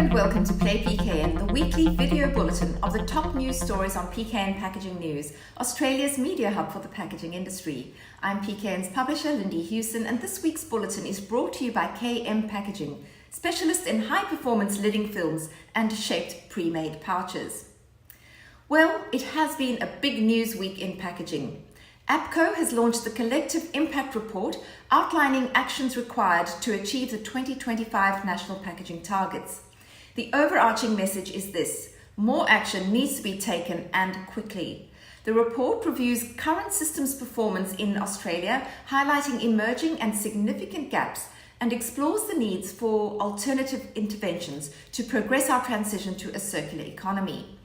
and welcome to Play PKN, the weekly video bulletin of the top news stories on PKN Packaging News, Australia's media hub for the packaging industry. I'm PKN's publisher, Lindy Hewson, and this week's bulletin is brought to you by KM Packaging, specialists in high-performance lidding films and shaped pre-made pouches. Well, it has been a big news week in packaging. APCO has launched the Collective Impact Report outlining actions required to achieve the 2025 national packaging targets. The overarching message is this: more action needs to be taken and quickly. The report reviews current systems performance in Australia, highlighting emerging and significant gaps, and explores the needs for alternative interventions to progress our transition to a circular economy.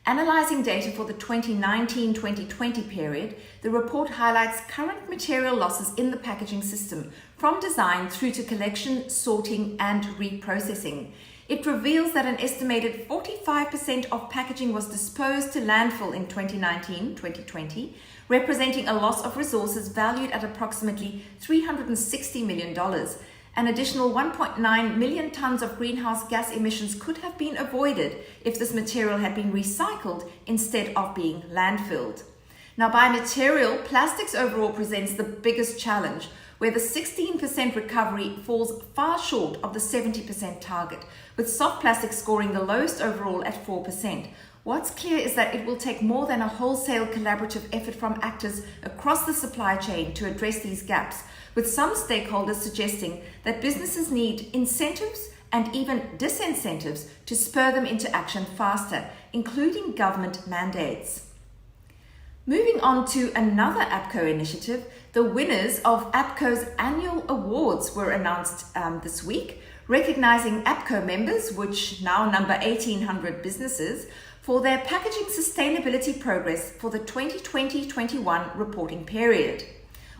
Analysing data for the 2019-2020 period, the report highlights current material losses in the packaging system, from design through to collection, sorting and reprocessing. It reveals that an estimated 45% of packaging was disposed to landfill in 2019-2020, representing a loss of resources valued at approximately $360 million. An additional 1.9 million tonnes of greenhouse gas emissions could have been avoided if this material had been recycled instead of being landfilled. Now, by material, plastics overall presents the biggest challenge, where the 16% recovery falls far short of the 70% target, with soft plastics scoring the lowest overall at 4%. What's clear is that it will take more than a wholesale collaborative effort from actors across the supply chain to address these gaps, with some stakeholders suggesting that businesses need incentives and even disincentives to spur them into action faster, including government mandates. Moving on to another APCO initiative, the winners of APCO's annual awards were announced this week, recognizing APCO members, which now number 1,800 businesses, for their packaging sustainability progress for the 2020-21 reporting period.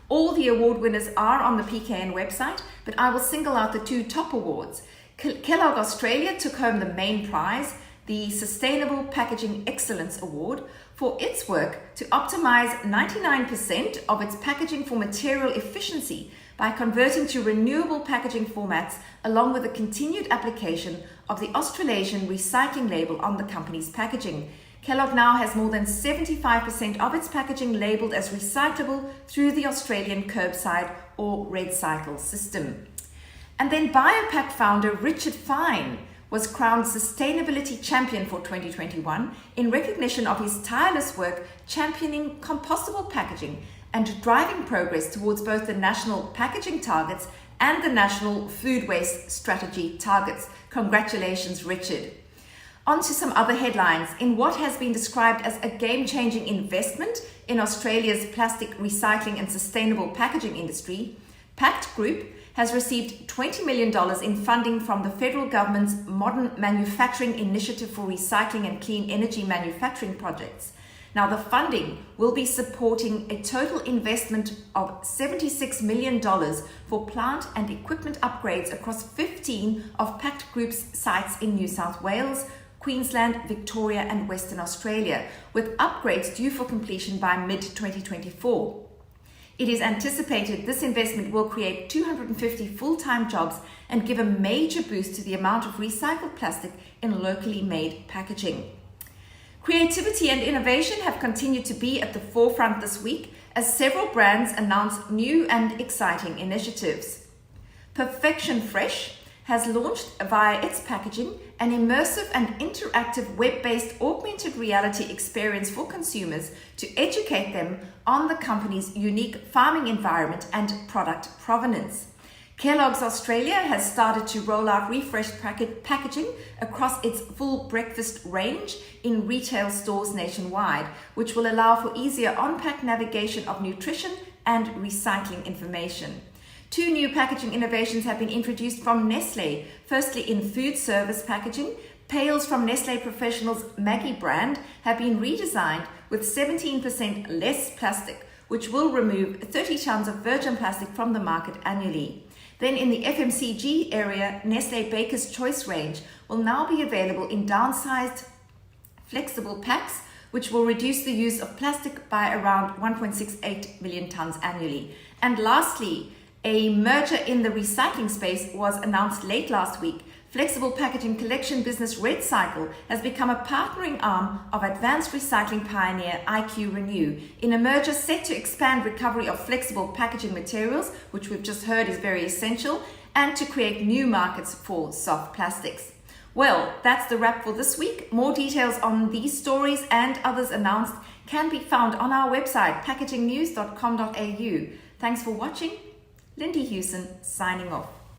All the award winners are on the PKN website, but I will single out the two top awards. Kellogg Australia took home the main prize, the Sustainable Packaging Excellence Award, for its work to optimize 99% of its packaging for material efficiency by converting to renewable packaging formats, along with the continued application of the Australasian REDcycling label on the company's packaging. Kellogg now has more than 75% of its packaging labelled as recyclable through the Australian curbside or REDcycle system. And then Biopak founder Richard Fine was crowned Sustainability Champion for 2021 in recognition of his tireless work championing compostable packaging and driving progress towards both the national packaging targets and the national food waste strategy targets. Congratulations, Richard. On to some other headlines. In what has been described as a game-changing investment in Australia's plastic recycling and sustainable packaging industry, Pact Group has received $20 million in funding from the federal government's Modern Manufacturing Initiative for Recycling and Clean Energy Manufacturing projects. Now, the funding will be supporting a total investment of $76 million for plant and equipment upgrades across 15 of Pact Group's sites in New South Wales, Queensland, Victoria and Western Australia, with upgrades due for completion by mid-2024. It is anticipated this investment will create 250 full-time jobs and give a major boost to the amount of recycled plastic in locally made packaging. Creativity and innovation have continued to be at the forefront this week as several brands announced new and exciting initiatives. Perfection Fresh has launched via its packaging an immersive and interactive web-based augmented reality experience for consumers to educate them on the company's unique farming environment and product provenance. Kellogg's Australia has started to roll out refreshed packaging across its full breakfast range in retail stores nationwide, which will allow for easier on-pack navigation of nutrition and recycling information. Two new packaging innovations have been introduced from Nestle. Firstly, in food service packaging, pails from Nestle Professional's Maggie brand have been redesigned with 17% less plastic, which will remove 30 tons of virgin plastic from the market annually. Then in the FMCG area, Nestle Baker's Choice range will now be available in downsized flexible packs, which will reduce the use of plastic by around 1.68 million tons annually. And lastly, a merger in the recycling space was announced late last week Flexible packaging collection business REDcycle has become a partnering arm of advanced recycling pioneer iQRenew in a merger set to expand recovery of flexible packaging materials, which we've just heard is very essential, and to create new markets for soft plastics. Well, that's the wrap for this week. More details on these stories and others announced can be found on our website, packagingnews.com.au. Thanks for watching. Lindy Hewson signing off.